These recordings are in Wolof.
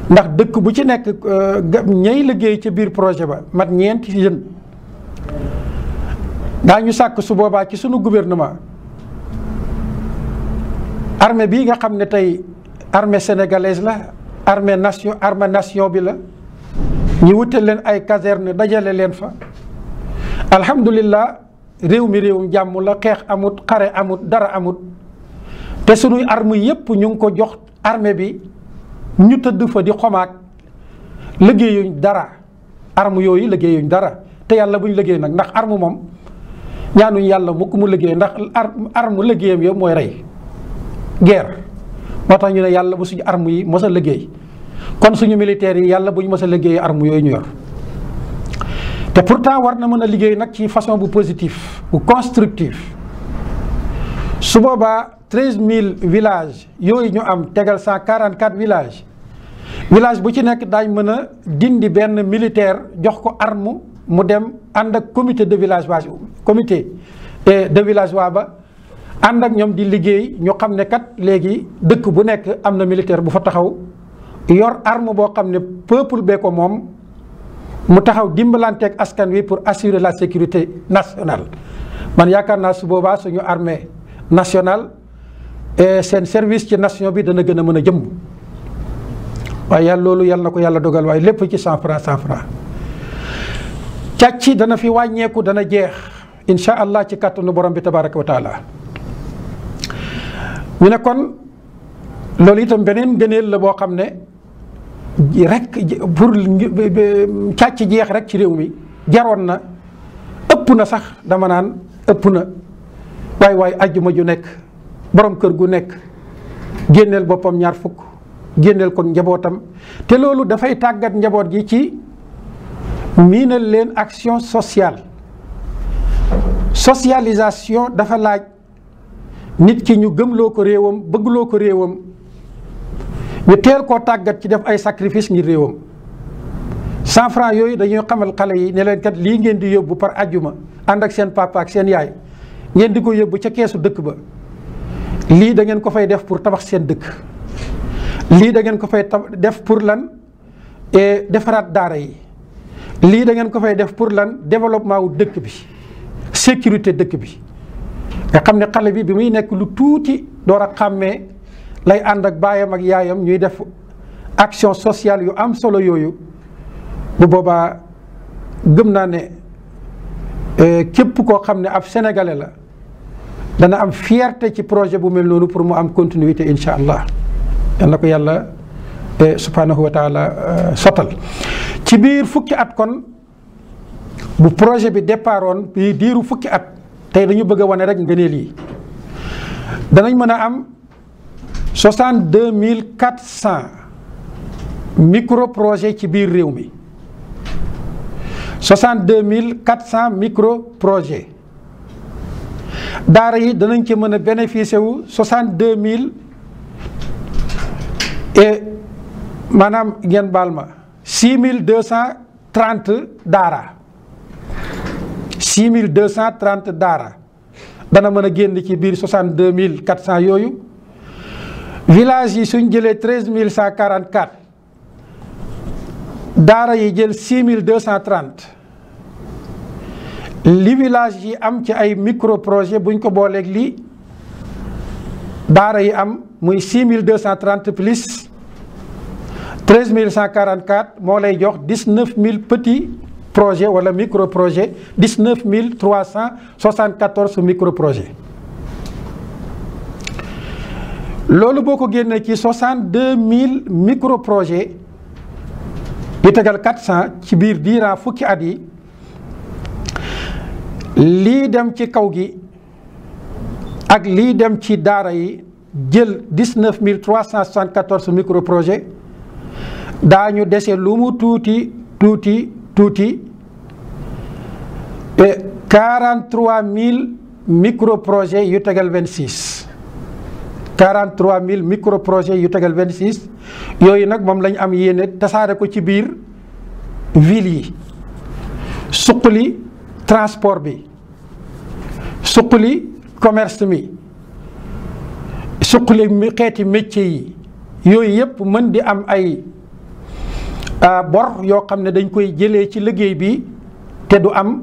ndax dëkk bu ci nekk ñay liggéey ca biir projet ba mat ñeenti jeunes daañu sàkk su boobaa ci sunu gouvernement armée bii nga xam ne tey armée sénégalaise la armée nation bi la ñu wutal leen ay caserne dajale leen fa alhamdulillah réew mi réewum jàmm la xeex amut xare amut dara amut te sunuy arme yépp ñu ngi ko jox armée bi ñu tëdd fa di xomaag liggéeyuñ dara arme yooyu liggéeyuñ dara te yàlla buñ liggéey nag ndax arme moom ñaanuñ yàlla mukk mu liggéey ndax arme liggéeyam yow mooy rey guerre moo tax ñu ne yàlla bu suñu arme yi mos a liggéey kon suñu militaires yi yàlla bu ñu mos a liggéey arme yooyu ñu yor te pourtant war na mën a liggéey nag ci façon bu positif bu constructif su boobaa 13000 villages yooyu ñu am tegal 144 village bu ci nekk daañ mën a dindi benn militaire jox ko arme mu dem ànd ak comité de villageois ba ànd ak ñoom di liggéey ñu xam ne kat léegi dëkk bu nekk am na militaire bu fa taxaw yor arme boo xam ne peuple bee ko moom mu taxaw dimbalanteeg askan wi pour assurer la sécurité nationale. man yaakaar naa su boobaa suñu armée nationale seen service ci nation bi dana gën a mën a jëm waaye yàlla loolu yàlla na ko yàlla dogal waaye lépp ci 100 francs càcc dana fi wàññeeku dana jeex incha allah ci kàttanu borom bi tabaraka wa taala. ñu ne kon loolu itam beneen gëneel la boo xam ne rek pour càcc jeex rek ci réew mi jaroon na ëpp na sax dama naan ëpp na waaye ajjuma ju nekk borom kër gu nekk génneel boppam 20 génneel ko njabootam te loolu dafay tàggat njaboot gi ci miinal leen action sociale socialisation dafa laaj nit ki ñu gëmloo ko réewam bëggloo ko réewam ñu teel koo tàggat ci def ay sacrifice ngir réewam 100 francs yooyu dañuy xamal xale yi ne leen kat lii ngeen di yóbbu par ajjuma ànd ak seen papa ak seen yaay ngeen di ko yóbbu ca keesu dëkk ba lii da ngeen ko fay def pour tabax seen dëkk lii da ngeen ko fay def pour lan defaraat daara yi lii da ngeen ko fay def pour lan développement wu dëkk bi sécurité dëkk bi nga xam ne xale bi muy nekk lu tuuti door a xàmmee lay ànd ak baayam ak yaayam ñuy def action sociale yu am solo yooyu bu boobaa gëm naa ne képp koo xam ne ab sénégalais la dana am fierté ci projet bu mel noonu pour mu am continuité incha allah yal na ko yàlla subhanahu wa taala sottal ci biir fukki at kon bu projet bi départoon bi diiru fukki at tey dañu bëgg a wane rek ngëneel yi danañ mën a am 62400 micro projet ci biir réew mi 62400 micro projet daara yi danañ ci mën a bénéficier wu 62000 et maanaam ngeen baal ma 6230 daara 6230 daara dana mën a génn ci biir 62400 yooyu village yi suñ jëlee 13144 daara yi jël 6230 li village yi am ci ay micro projet buñ ko booleeg li daara yi am muy 6230 plus 13144 moo lay jox 19000 petits projets wala micro projet 19374 micro projet loolu boo ko génnee ci 62000 micro projet yu tegal 400 ci biir diiran fukki at yi lii dem ci kaw gi ak lii dem ci daara yi jël 19374 micro projet daañu dese lu mu tuuti 43000 micro projet yu tegal 26 43000 micro projet yu tegal 26 yooyu nag moom lañ am yéene tasaare ko ci biir ville yi suqali transport bi suqali commerce mi suqali xeeti métier yi yooyu yëpp mën di am ay bor yoo xam ne dañ koy jëlee ci liggéey bi te du am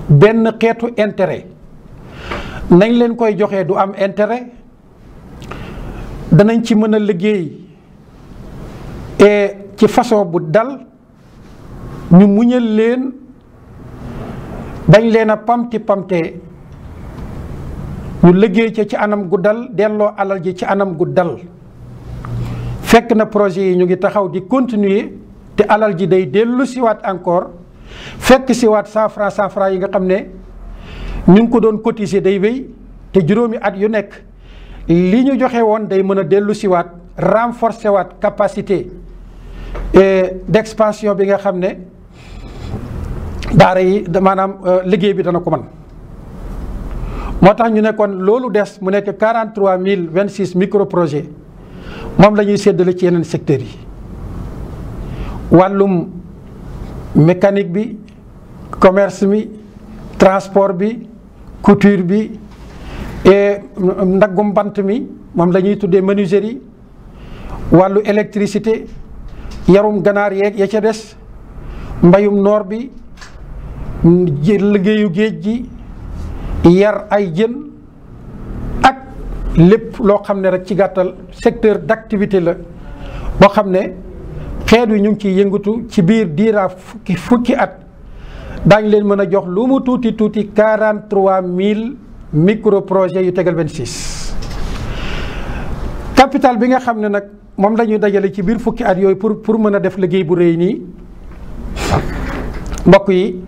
benn xeetu intérêt nañ leen koy joxee du am intérêt danañ ci mën a liggéey et ci façon bu dal ñu muñal leen dañ leen a pamti pamte ñu liggéey ci anam gu dal delloo alal ji ci anam gu dal fekk na projet yi ñu ngi taxaw di continuer te alal ji day dellu siwaat encore fekk siwaat 100 francs yi nga xam ne ñu ngi ko doon cotiser day wéy te juróomi at yu nekk li ñu joxe woon day mën a dellu siwaat renforcer waat capacité d'expansion bi nga xam ne daara yi maanaam liggéey bi dana ko mën moo tax ñu ne kon loolu des mu nekk 43 026 micro projets moom la ñuy séddale ci yeneen secteurs yi wàllum mécanique bi commerce bi transport bi couture bi et ndaggum bant mi moom la ñuy tuddee menuiserie wàllu électricité yarum ganaar yeeg ya ca des mbayum noor bi liggéeyu géej gi yar ay jën ak lépp loo xam ne rek ci gàttal secteur d'activité la boo xam ne xeet wi ñu ngi ciy yëngatu ci biir diira fukki at daañ leen mën a jox lu mu tuuti 43 000 micro projets yu tegal 26 capital bi nga xam ne nag moom la ñuy dajale ci biir fukki at yooyu pour mën a def liggéey bu rëy nii mbokk yi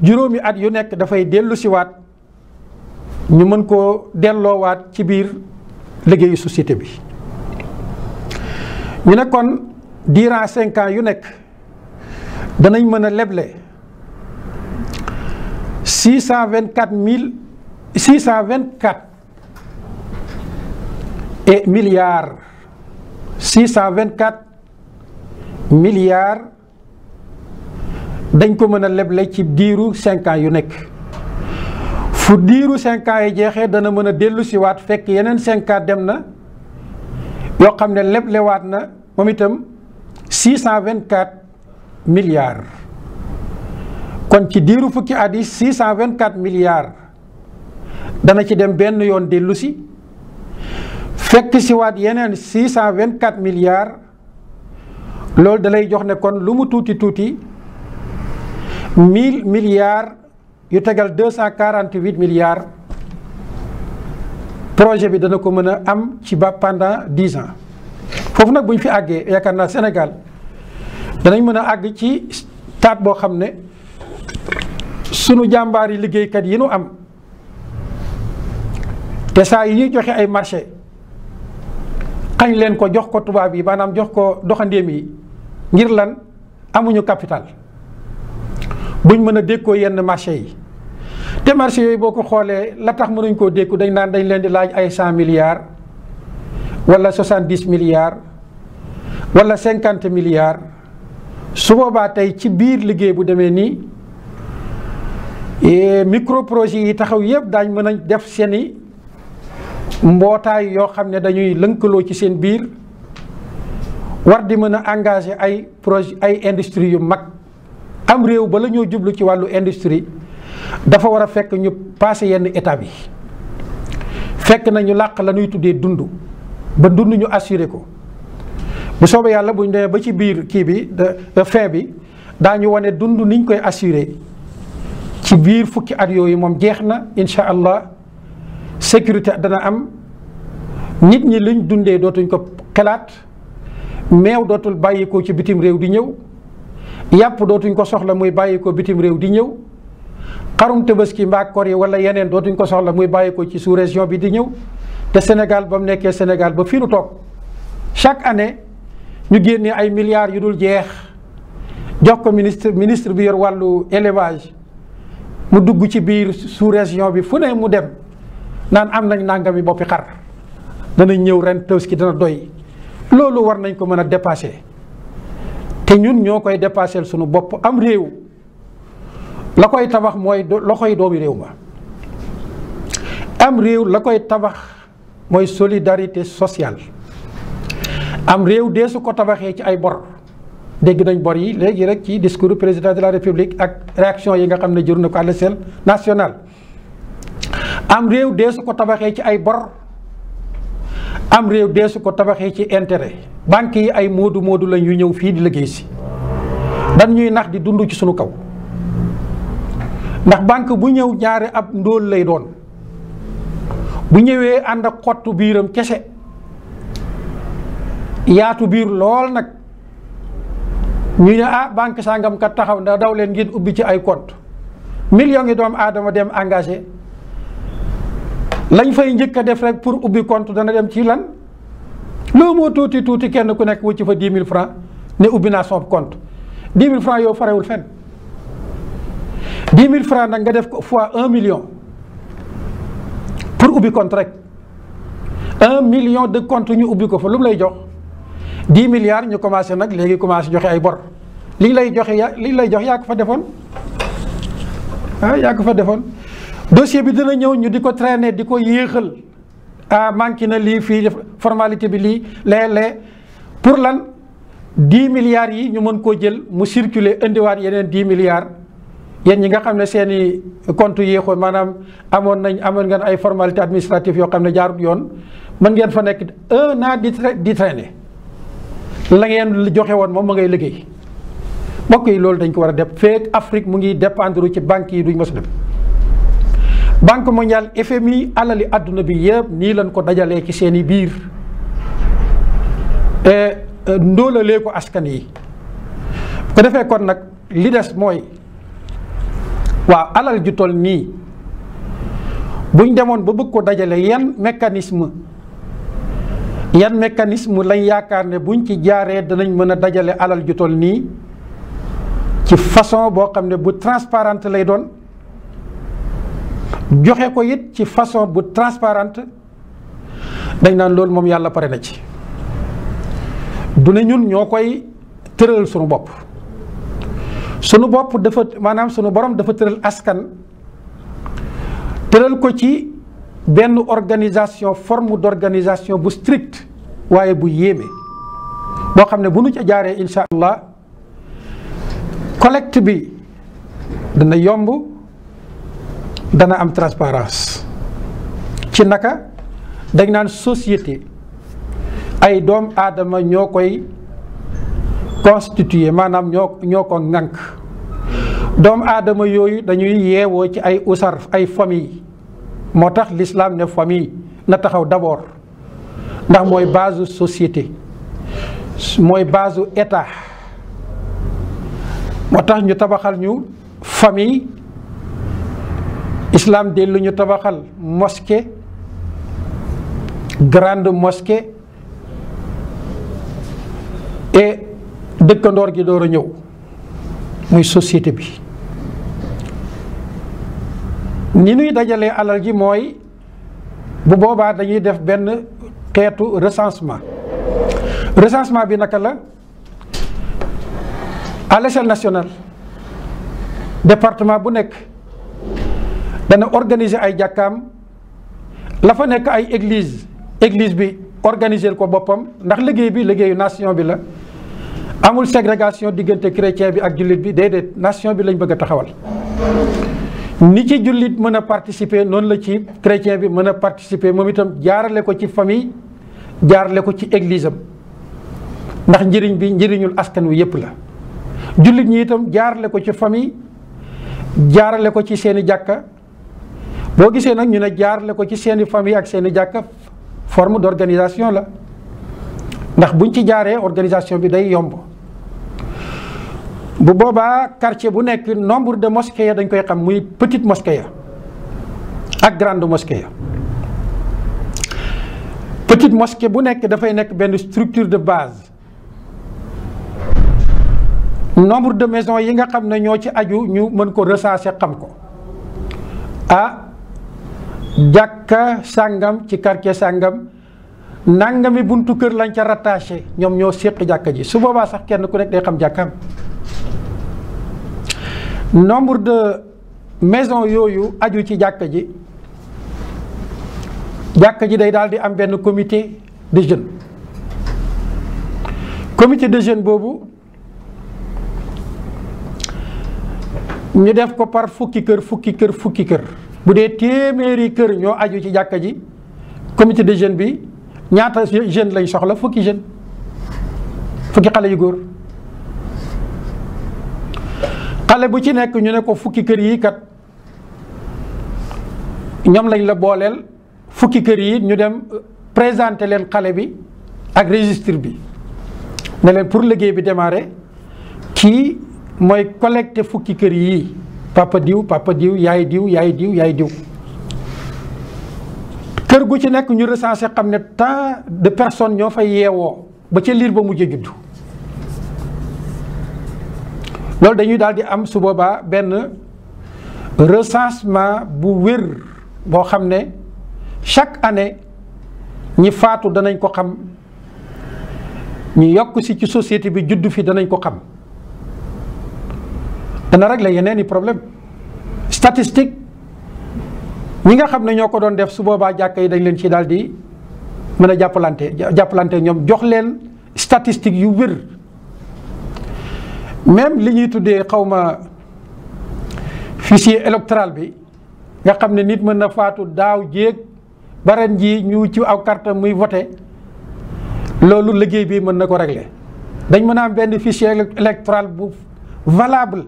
juróomi at yu nekk dafay dellu siwaat ñu mën koo delloowaat ci biir liggéeyu société bi ñu ne kon durant 5 ans yu nekk danañ mën a leble 624 et milliards 624 milliards dañ ko mën a leble ci diiru 5 ans yu nekk fu diiru 5 ans yi jeexee dana mën a dellu si waat fekk yeneen 5 ans dem na yoo xam ne leblewaat na moom itam 624 milliards kon ci diiru fukki at yi 624 milliards dana ci dem benn yoon dellu si fekk si waat yeneen 624 milliards loolu dalay jox ne kon lu mu tuuti tuuti 1000 milliards yu tegal 248 milliards projet bi dana ko mën a am ci ba pendant 10 ans foofu nag bu ñu fi àggee yaakaar naa Sénégal danañ mën a àgg ci taat boo xam ne sunu jàmbaar yi liggéeykat yi nu am te saa yi ñuy joxe ay marché xañ leen ko jox ko tubaab yi maanaam jox ko doxandéem yi ngir lan amuñu capital buñ mën a dékkoo yenn marché yi te marché yooyu boo ko xoolee la tax mënuñ koo dékku dañ naan dañ leen di laaj ay 100 milliards wala 70 milliards wala 50 milliards su boobaa tey ci biir liggéey bu demee nii micro projet yi taxaw yëpp daañ mën a def seeni mbootaay yoo xam ne dañuy lënkaloo ci seen biir war di mën a engagé ay projet ay industrie yu mag am réew ba la ñoo jublu ci wàllu industrie dafa war a fekk ñu passé yenn étape yi fekk na ñu làq la ñuy tuddee dund ba dund ñu assuré ko bu soobee yàlla buñ demee ba ci biir kii bi fin bi daañu wane dund niñ koy assuré ci biir fukki at yooyu moom jeex na incha allah sécurité dana am nit ñi liñ dundee dootuñ ko xalaat meew dootul bàyyi ko ci bitim réew di ñëw yàpp dootuñ ko soxla muy bàyyi ko bitim réew di ñëw xarum Tabaski mbaa kor yi wala yeneen dootuñ ko soxla muy bàyyi ko ci sous région bi di ñëw te Sénégal ba mu nekkee Sénégal ba fii nu toog chaque année ñu génnee ay milliards yu dul jeex jox ko ministre bi yor wàllu élevage mu dugg ci biir sous région bi fu ne mu dem naan am nañ nangami boppi xar danañ ñëw ren Tabaski dana doy loolu war nañ ko mën a dépasser te ñun ñoo koy dépasser sunu bopp am réew la koy tabax mooy loxoy doomi réew ma am réew la koy tabax mooy solidarité sociale am réew dee su ko tabaxee ci ay bor. dégg nañ bor yi léegi rek ci discours président de la république ak réaction yi nga xam ne jur na ko à l'échelle nationale. am réew dee su ko tabaxee ci ay bor. am réew dee su ko tabaxee ci intérêt. banques yi ay moodu lañ yu ñëw fii di liggéey si. dan ñuy nax di dund ci sunu kaw. ndax banque bu ñëw ñaari ab ndóol lay doon. bu ñëwee ànd ak xottu biiram kese. yaatu biir lool nag. ñu ne banque sangam kat taxaw ndax daw leen ngeen ubbi ci ay compte millions yi doomu aadama dem engagé lañ fay njëkk a def rek pour ubbi compte dana dem ci lan loo moo tuuti kenn ku nekk wucc fa 10 000 francs ne ubbi naa son compte 10 000 francs yow farewul fenn 10 000 francs nag nga def ko fois 1 million pour ubbi compte rek 1 million de compte ñu ubbi ko fa lu mu lay jox 10 milliards ñu commencé nag léegi commencé joxe ay bor li lay joxe yaa ko fa defoon yaa ko fa defoon dossier bi dina ñëw ñu di ko traîner di ko yéexal manqué na lii fii formalité bi lii lee pour lan 10 milliards yi ñu mën koo jël mu circuler indiwaat yeneen 10 milliards yéen ñi nga xam ne seeni compte yéexoon maanaam amoon ngeen ay formalité administrative yoo xam ne jaarut yoon mën ngeen fa nekk 1 an di traîner la ngeen joxe woon moom ma ngay liggéey mbokk yi loolu dañ ko war a def feek Afrique mu ngi dépendre ci banques yi duñ mos a dem. Banque mondiale FMI alali àdduna bi yëpp nii lañ ko dajalee ci seeni biir ndóolalee ko askan yi bu ko defee kon nag li des mooy waaw alal ju toll nii buñ demoon ba bëgg ko dajale yan mécanisme lañ yaakaar ne buñ ci jaaree danañ mën a dajale alal ju toll nii ci façon boo xam ne bu transparente lay doon joxe ko it ci façon bu transparente dañ naan loolu moom yàlla pare na ci du ne ñun ñoo koy tëral sunu bopp dafa maanaam sunu borom dafa tëral askan tëral ko ci benn organisation forme d'organisation bu strict waaye bu yéeme boo xam ne bu nu ca jaaree insha allah collecte bi dana yomb dana am transparence ci naka dañ naan société ay doom aadama ñoo koy constituer maanaam ñoo ko ŋànk doom aadama yooyu dañuy yeewoo ci ay usar ay famille moo tax l'islam ne famille na taxaw d'abord ndax mooy base société mooy base état moo tax ñu tabaxal ñu famille islam dellu ñu tabaxal mosquée grande mosquée et dëkkandoor gi door a ñëw muy société bi ni ñuy dajalee alal ji mooy bu boobaa dañuy def benn xeetu recensement bi naka la à l'échelle nationale département bu nekk dana organiser ay jàkkaam la fa nekk ay église bi organiser ko boppam ndax liggéey bi liggéeyu nation bi la amul ségrégation diggante chrétien bi ak jullit bi déedéet nation bi lañ bëgg a taxawal ni ci jullit mën a participer noonu la ci chrétien bi mën a participer moom itam jaarale ko ci famille jaarale ko ci église am ndax njëriñ bi njëriñul askan wi yépp la jullit ñi itam jaarale ko ci famille jaarale ko ci seeni jàkka boo gisee nag ñu ne jaarale ko ci seeni famille ak seeni jàkka forme d'organisation la ndax buñ ci jaaree organisation bi day yomb bu boobaa quartier bu nekk nombre de mosquées ya dañ koy xam muy petite mosquée ya ak grande mosquée ya petite mosquée bu nekk dafay nekk benn structure de base nombre de maisons yi nga xam ne ñoo ci aju ñu mën ko recenser xam ko jàkka sàngam ci quartier sàngam nangami buntu kër lañ ca rattaché ñoom ñoo séq jàkka ji su boobaa sax kenn ku nekk day xam jàkkaam nombre de maisons yooyu aju ci jàkka ji day daal di am benn comité de jeunes comité de jeunes boobu ñu def ko par fukki kër bu dee téeméeri kër ñoo aju ci jàkka ji comité de jeunes bi ñaata jeune lañ soxla? fukki xale yu góor. xale bu ci nekk ñu ne ko fukki kër yi kat ñoom lañ la booleel, fukki kër yi ñu dem présenter leen xale bi ak registre bi ne leen pour liggéey bi démarrer kii mooy collecté fukki kër yi, papa diw yaay diw. kër gu ci nekk ñu recensé xam ne tant de personnes ñoo fay yeewoo ba ca liir ba mujj juddu. loolu dañuy daal di am su boobaa benn recensement bu wér boo xam ne chaque année ñi faatu danañ ko xam, ñi yokk si ci société bi juddu fi danañ ko xam. dana régler yeneen i problème statistique ñi nga xam ne ñoo ko doon def su boobaa jàkka yi dañ leen ci daal di mën a jàppalante ñoom jox leen statistique yu wér. même li ñuy tuddee xawma fichier électoral bi nga xam ne nit mën na faatu daaw jéeg ba ren ji ñu ci aw carte muy voté, loolu liggéey bi mën na ko régler. dañ mën a am benn fichier électoral bu valable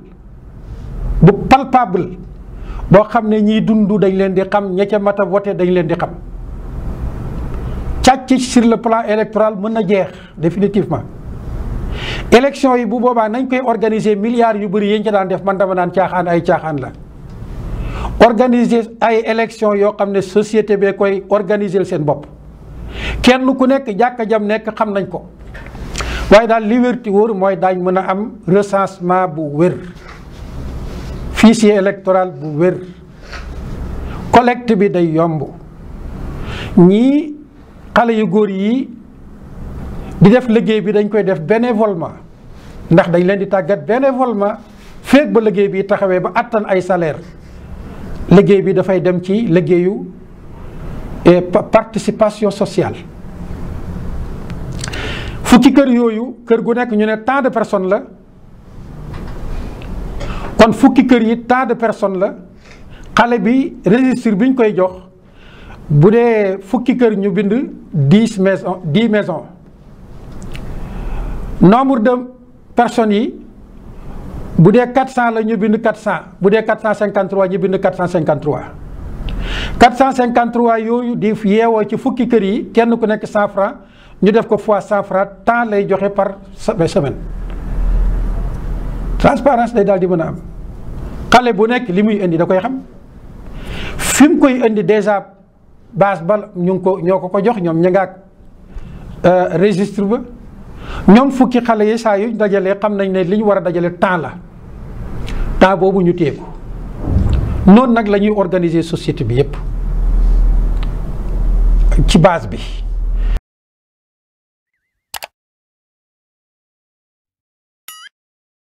bu palpable boo xam ne ñiy dund dañ leen di xam, ña ca mat a voté dañ leen di xam. càcc sur le plan électoral mën na jeex définitivement. élection yi bu boobaa nañ koy organiser milliards yu bëri yéen ca daan def man dama naan caaxaan ay caaxaan la. organiser ay élection yoo xam ne société bee koy organiser seen bopp kenn ku nekk jàkka jam nekk xam nañ ko, waaye daal li wér ti wóor mooy daañ mën a am recensement bu wér, fichier électoral bu wér, collecte bi day yomb. ñii xale yu góor yi di def liggéey bi dañ koy def bénévolement ndax dañ leen di tàggat bénévolement feeg ba liggéey bi taxawee ba attan ay salaire. liggéey bi dafay dem ci liggéeyu participation sociale. fukki kër yooyu kër gu nekk ñu ne tant de personnes la, kon fukki kër yi tant de personnes la. xale bi registre bi ñu koy jox bu dee fukki kër ñu bind 10 maisons nombre de personnes yi bu dee 400 la ñu bind 400, bu dee 453 ñu bind 453. 453 yooyu di yeewoo ci fukki kër yi kenn ku nekk 100 francs ñu def ko fois 100 francs temps lay joxe par semaine. transparence day daal di mën a am. xale bu nekk li muy indi da koy xam fi mu koy indi déjà base ba ñoo ko jox ñoom ña nga ak registre ba. ñoom fukki xale yi saa yu dajalee xam nañ ne li ñu war a dajale temps boobu ñu téye ko noonu nag la ñuy organiser société bi yépp ci base bi.